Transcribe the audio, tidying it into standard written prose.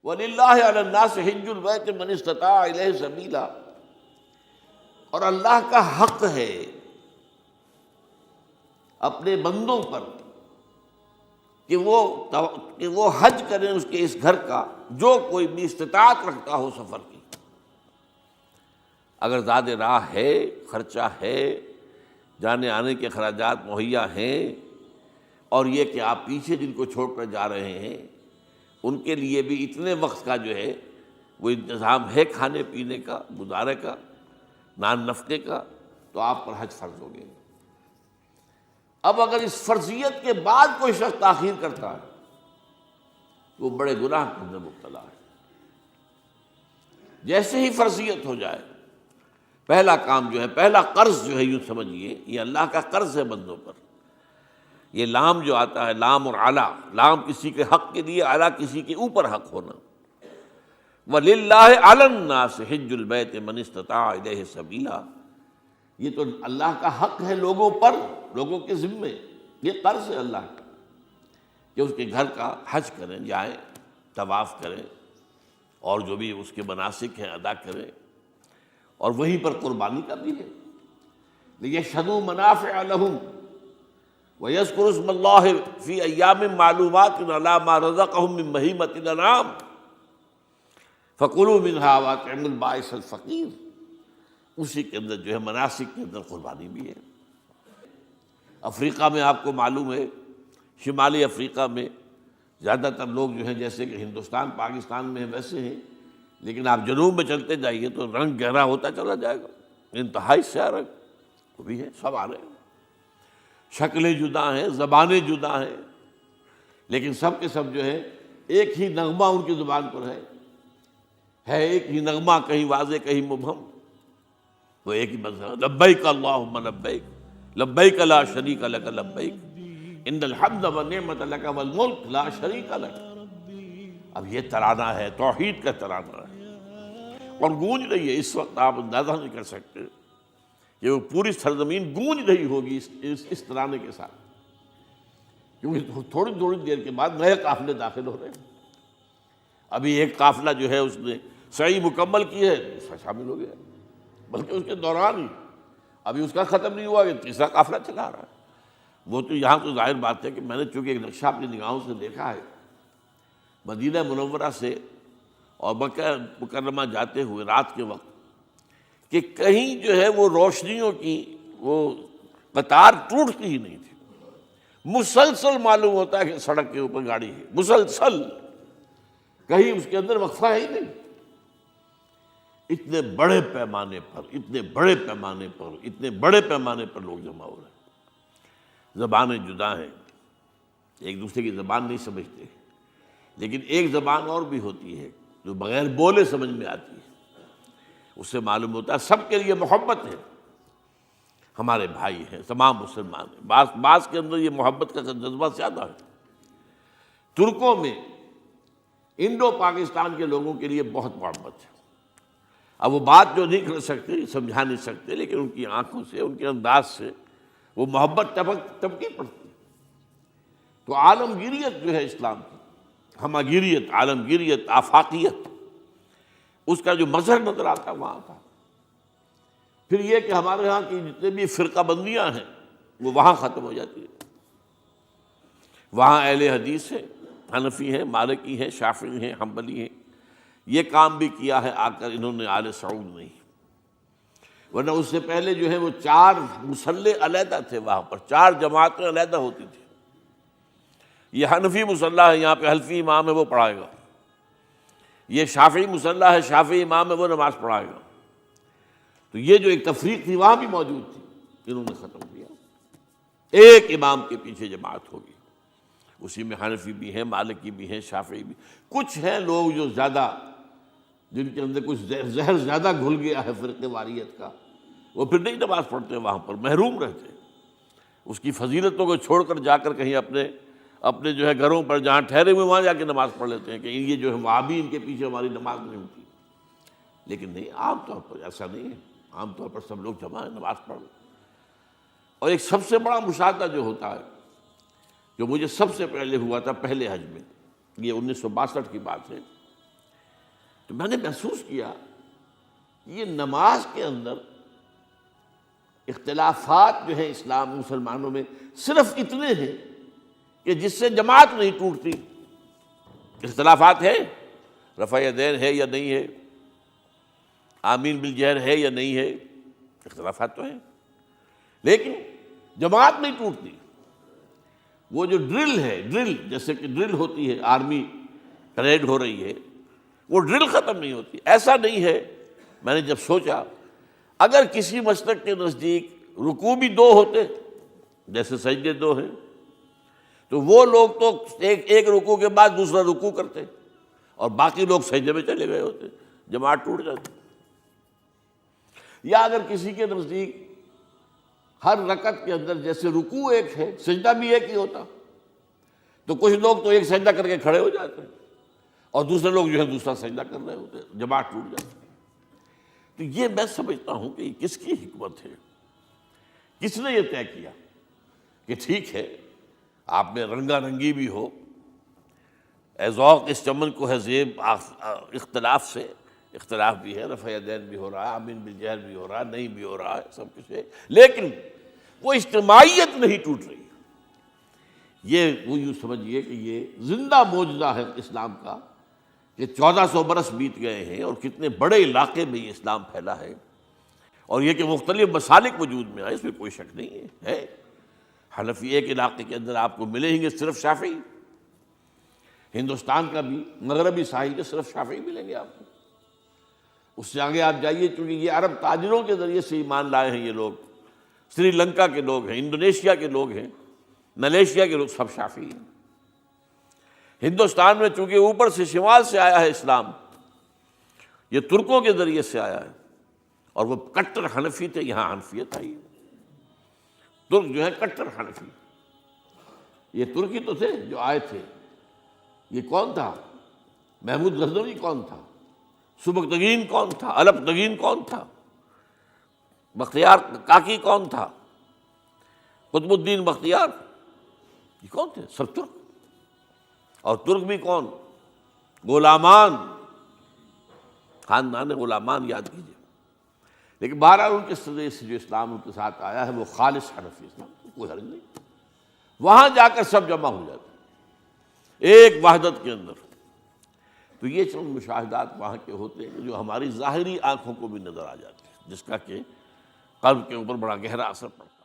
وَلِلَّهِ عَلَى النَّاسِ حِجُّ الْبَيْتِ مَنِ اسْتَطَاعَ إِلَيْهِ سَبِيلًا، اور اللہ کا حق ہے اپنے بندوں پر کہ وہ حج کریں اس کے اس گھر کا، جو کوئی بھی استطاعت رکھتا ہو سفر کی۔ اگر زاد راہ ہے، خرچہ ہے، جانے آنے کے اخراجات مہیا ہیں، اور یہ کہ آپ پیچھے جن کو چھوڑ کر جا رہے ہیں ان کے لیے بھی اتنے وقت کا جو ہے وہ انتظام ہے، کھانے پینے کا، گزارے کا، نان نفقے کا، تو آپ پر حج فرض ہو گئے۔ اب اگر اس فرضیت کے بعد کوئی شخص تاخیر کرتا ہے تو وہ بڑے گناہ کے اندر مبتلا ہے۔ جیسے ہی فرضیت ہو جائے، پہلا کام جو ہے، پہلا قرض جو ہے، یوں سمجھیے یہ اللہ کا قرض ہے بندوں پر۔ یہ لام جو آتا ہے، لام اور اعلیٰ، لام کسی کے حق کے لیے، اعلیٰ کسی کے اوپر حق ہونا۔ وَلِلَّهِ عَلَى النَّاسِ حِجُّ الْبَيْتِ مَنِ اسْتَطَاعَ إِلَيْهِ سَبِيلًا، یہ تو اللہ کا حق ہے لوگوں پر، لوگوں کے ذمے، یہ قرض ہے اللہ کا کہ اس کے گھر کا حج کریں، جائیں، طواف کریں، اور جو بھی اس کے مناسک ہیں ادا کریں، اور وہیں پر قربانی کا بھی ہے۔ لِيَشْهَدُوا مَنَافِعَ لَهُمْ وَيَذْكُرُوا اسْمَ اللَّهِ فِي أَيَّامٍ مَّعْلُومَاتٍ عَلَىٰ مَا رَزَقَهُم مِّن بَهِيمَةِ الْأَنْعَامِ فَكُلُوا مِنْهَا وَأَطْعِمُوا الْبَائِسَ الْفَقِيرَ، اسی کے اندر جو ہے مناسک کے اندر قربانی بھی ہے۔ افریقہ میں آپ کو معلوم ہے، شمالی افریقہ میں زیادہ تر لوگ جو ہیں جیسے کہ ہندوستان پاکستان میں ویسے ہیں، لیکن آپ جنوب میں چلتے جائیے تو رنگ گہرا ہوتا چلا جائے گا، انتہائی سیاہ رنگ وہ بھی ہے، سب آ رہے ہیں، شکلیں جدا ہیں، زبانیں جدا ہیں، لیکن سب کے سب جو ہے ایک ہی نغمہ ان کی زبان پر ہے ایک ہی نغمہ، کہیں واضح کہیں مبہم، وہ ایک ہی مذہب، لبیک اللہم لبیک، لبیک لا شریک لک لبیک، ان الحمد والنعمت لک والملک لا شریک لک۔ اب یہ ترانہ ہے، توحید کا ترانہ ہے، اور گونج رہی ہے اس وقت، آپ اندازہ نہیں کر سکتے کہ وہ پوری سرزمین گونج رہی ہوگی اس ترانے کے ساتھ، کیونکہ تھوڑی تھوڑی دیر کے بعد نئے قافلے داخل ہو رہے ہیں۔ ابھی ایک قافلہ جو ہے اس نے سعی مکمل کی ہے، اس کا شامل ہو گیا، بلکہ اس کے دوران ہی ابھی اس کا ختم نہیں ہوا کہ تیسرا قافلہ چلا رہا ہے۔ وہ تو یہاں تو ظاہر بات ہے کہ میں نے چونکہ ایک نقشہ اپنی نگاہوں سے دیکھا ہے، مدینہ منورہ سے اور مکہ مکرمہ جاتے ہوئے رات کے وقت، کہ کہیں جو ہے وہ روشنیوں کی وہ قطار ٹوٹتی ہی نہیں تھی، مسلسل معلوم ہوتا ہے کہ سڑک کے اوپر گاڑی ہے، مسلسل، کہیں اس کے اندر وقفہ ہے ہی نہیں۔ اتنے بڑے پیمانے پر، اتنے بڑے پیمانے پر، اتنے بڑے پیمانے پر لوگ جمع ہو رہے ہیں۔ زبانیں جدا ہیں، ایک دوسرے کی زبان نہیں سمجھتے، لیکن ایک زبان اور بھی ہوتی ہے جو بغیر بولے سمجھ میں آتی ہے، اس سے معلوم ہوتا ہے سب کے لیے محبت ہے، ہمارے بھائی ہیں، تمام مسلمان ہیں۔ بعض کے اندر یہ محبت کا جذبہ زیادہ ہے۔ ترکوں میں انڈو پاکستان کے لوگوں کے لیے بہت محبت ہے۔ اب وہ بات جو نہیں کر سکتے، سمجھا نہیں سکتے، لیکن ان کی آنکھوں سے، ان کے انداز سے وہ محبت ٹپکی پڑتی ہے۔ تو عالمگیریت جو ہے اسلام کی، ہمگیریت، عالمگیریت، آفاقیت، اس کا جو مظہر نظر آتا ہے وہاں کا۔ پھر یہ کہ ہمارے ہاں کی جتنے بھی فرقہ بندیاں ہیں وہ وہاں ختم ہو جاتی ہیں۔ وہاں اہل حدیث ہیں، حنفی ہیں، مالکی ہیں، شافعی ہیں، حنبلی ہیں۔ یہ کام بھی کیا ہے آ کر انہوں نے آل سعود نہیں، ورنہ اس سے پہلے جو ہے وہ 4 مصلے علیحدہ تھے، وہاں پر 4 جماعتیں علیحدہ ہوتی تھی۔ یہ حنفی مصلی ہے، یہاں پہ حنفی امام ہے وہ پڑھائے گا، یہ شافعی مصلی ہے، شافعی امام ہے وہ نماز پڑھائے گا۔ تو یہ جو ایک تفریق تھی وہاں بھی موجود تھی، انہوں نے ختم کیا، ایک امام کے پیچھے جماعت ہوگی، اسی میں حنفی بھی ہیں، مالکی بھی ہیں، شافعی بھی۔ کچھ ہیں لوگ جو زیادہ، جن کے اندر کچھ زہر زیادہ گھل گیا ہے فرقے واریت کا، وہ پھر نہیں نماز پڑھتے، وہاں پر محروم رہتے، اس کی فضیلتوں کو چھوڑ کر جا کر کہیں اپنے جو ہے گھروں پر جہاں ٹھہرے ہوئے وہاں جا کے نماز پڑھ لیتے ہیں کہ یہ جو ہے وہابی، ان کے پیچھے ہماری نماز نہیں ہوتی۔ لیکن نہیں، عام طور پر ایسا نہیں ہے، عام طور پر سب لوگ جمع ہیں، نماز پڑھ۔ اور ایک سب سے بڑا مشاہدہ جو ہوتا ہے، جو مجھے سب سے پہلے ہوا تھا پہلے حج میں، یہ 1962 کی بات ہے، تو میں نے محسوس کیا کہ یہ نماز کے اندر اختلافات جو ہیں اسلام مسلمانوں میں صرف اتنے ہیں کہ جس سے جماعت نہیں ٹوٹتی. اختلافات ہیں، رفع یدین ہے یا نہیں ہے، آمین بالجہر ہے یا نہیں ہے، اختلافات تو ہیں، لیکن جماعت نہیں ٹوٹتی. وہ جو ڈرل ہے، ڈرل جیسے کہ ڈرل ہوتی ہے، آرمی پریڈ ہو رہی ہے، وہ ڈرل ختم نہیں ہوتی. ایسا نہیں ہے. میں نے جب سوچا اگر کسی مسلک کے نزدیک رکوع بھی دو ہوتے جیسے سجدے دو ہیں، تو وہ لوگ تو ایک رکوع کے بعد دوسرا رکوع کرتے اور باقی لوگ سجدے میں چلے گئے ہوتے، جماعت ٹوٹ جاتی. یا اگر کسی کے نزدیک ہر رکعت کے اندر جیسے رکوع ایک ہے سجدہ بھی ایک ہی ہوتا، تو کچھ لوگ تو ایک سجدہ کر کے کھڑے ہو جاتے ہیں اور دوسرے لوگ جو ہے دوسرا سجدہ کر رہے ہوتے، جماعت ٹوٹ جاتی. تو یہ میں سمجھتا ہوں کہ یہ کس کی حکمت ہے، کس نے یہ طے کیا کہ ٹھیک ہے آپ میں رنگا رنگی بھی ہو، اے ذوق اس چمن کو ہے زیب، اختلاف سے اختلاف بھی ہے، رفع یدین بھی ہو رہا ہے، آمین بالجہر بھی ہو رہا ہے، نہیں بھی ہو رہا ہے، سب کچھ ہے، لیکن وہ اجتماعیت نہیں ٹوٹ رہی. یہ وہ یوں سمجھیے کہ یہ زندہ معجزہ ہے اسلام کا کہ 1400 برس بیت گئے ہیں اور کتنے بڑے علاقے میں یہ اسلام پھیلا ہے. اور یہ کہ مختلف مسالک وجود میں آئے، اس میں کوئی شک نہیں ہے. حنفی ایک علاقے کے اندر آپ کو ملیں گے صرف شافعی، ہندوستان کا بھی مغربی ساحل کے صرف شافعی ملیں گے آپ کو. اس سے آگے آپ جائیے، چونکہ یہ عرب تاجروں کے ذریعے سے ایمان لائے ہیں، یہ لوگ سری لنکا کے لوگ ہیں، انڈونیشیا کے لوگ ہیں، ملیشیا کے لوگ، سب شافعی ہیں. ہندوستان میں چونکہ اوپر سے شمال سے آیا ہے اسلام، یہ ترکوں کے ذریعے سے آیا ہے اور وہ کٹر حنفی تھے، یہاں حنفیت آئی ہے. ترک جو ہے کٹر حنفی، یہ ترکی تو تھے جو آئے تھے. یہ کون تھا؟ محمود غزنوی کون تھا؟ سبکتگین کون تھا؟ الپتگین کون تھا؟ بختیار کاکی کون تھا؟ قطب الدین بختیار، یہ کون تھے؟ سب ترک. اور ترک بھی کون؟ غلامان، خاندان غلامان یاد کیجیے. لیکن بہرحال ان کے ذریعے سے جو اسلام ان کے ساتھ آیا ہے وہ خالص حنفی اسلام، کوئی حرج نہیں. وہاں جا کر سب جمع ہو جاتے ایک وحدت کے اندر. تو یہ چند مشاہدات وہاں کے ہوتے ہیں جو ہماری ظاہری آنکھوں کو بھی نظر آ جاتے ہیں، جس کا کہ قلب کے اوپر بڑا گہرا اثر پڑتا ہے.